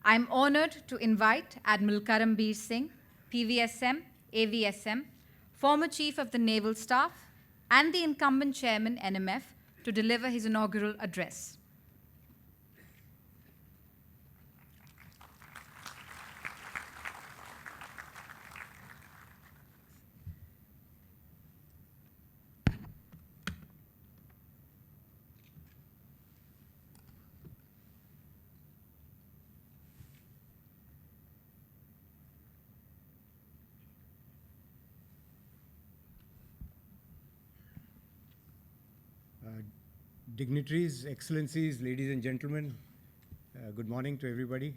I'm honored to invite Admiral Karambir Singh PVSM, AVSM, former Chief of the Naval Staff, and the incumbent Chairman NMF to deliver his inaugural address. Dignitaries, Excellencies, ladies and gentlemen, good morning to everybody.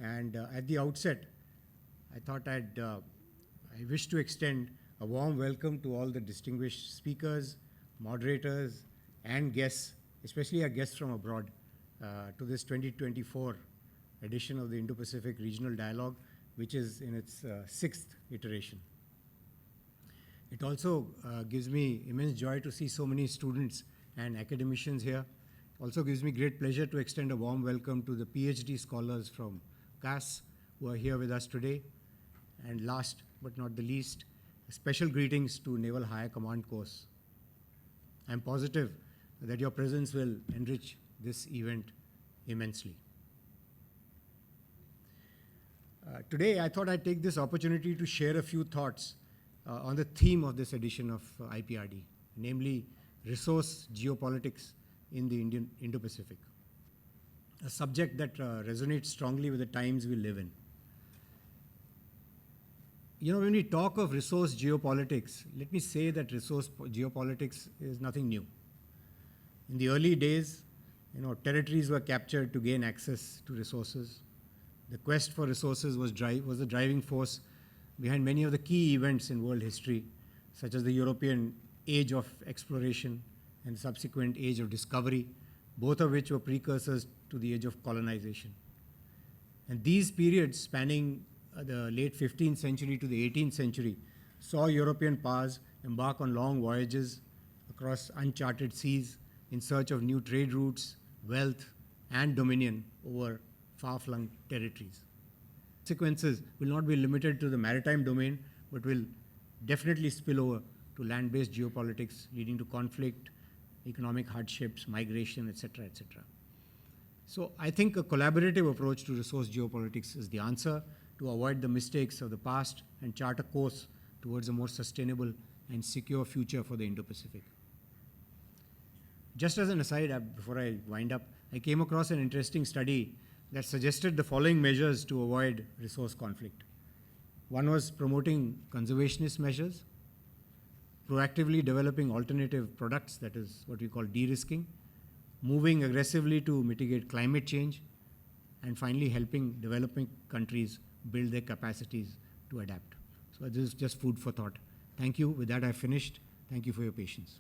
And at the outset, I thought I wish to extend a warm welcome to all the distinguished speakers, moderators, and guests, especially our guests from abroad, to this 2024 edition of the Indo-Pacific Regional Dialogue, which is in its sixth iteration. It also gives me immense joy to see so many students and academicians here. Also gives me great pleasure to extend a warm welcome to the PhD scholars from CAS who are here with us today. And last but not the least, special greetings to Naval Higher Command Course. I'm positive that your presence will enrich this event immensely. Today, I thought I'd take this opportunity to share a few thoughts on the theme of this edition of IPRD, namely resource geopolitics in the Indo-Pacific, a subject that resonates strongly with the times we live in. You know, when we talk of resource geopolitics, let me say that resource geopolitics is nothing new. In the early days, territories were captured to gain access to resources. The quest for resources was the driving force behind many of the key events in world history, such as the European age of exploration and subsequent age of discovery, both of which were precursors to the age of colonization. And these periods spanning the late 15th century to the 18th century saw European powers embark on long voyages across uncharted seas in search of new trade routes, wealth, and dominion over far-flung territories. Consequences will not be limited to the maritime domain, but will definitely spill over to land-based geopolitics, leading to conflict, economic hardships, migration, etc., etc. So I think a collaborative approach to resource geopolitics is the answer to avoid the mistakes of the past and chart a course towards a more sustainable and secure future for the Indo-Pacific. Just as an aside, before I wind up, I came across an interesting study that suggested the following measures to avoid resource conflict. One was promoting conservationist measures, proactively developing alternative products, that is what we call de-risking, moving aggressively to mitigate climate change, and finally helping developing countries build their capacities to adapt. So this is just food for thought. Thank you. With that, I've finished. Thank you for your patience.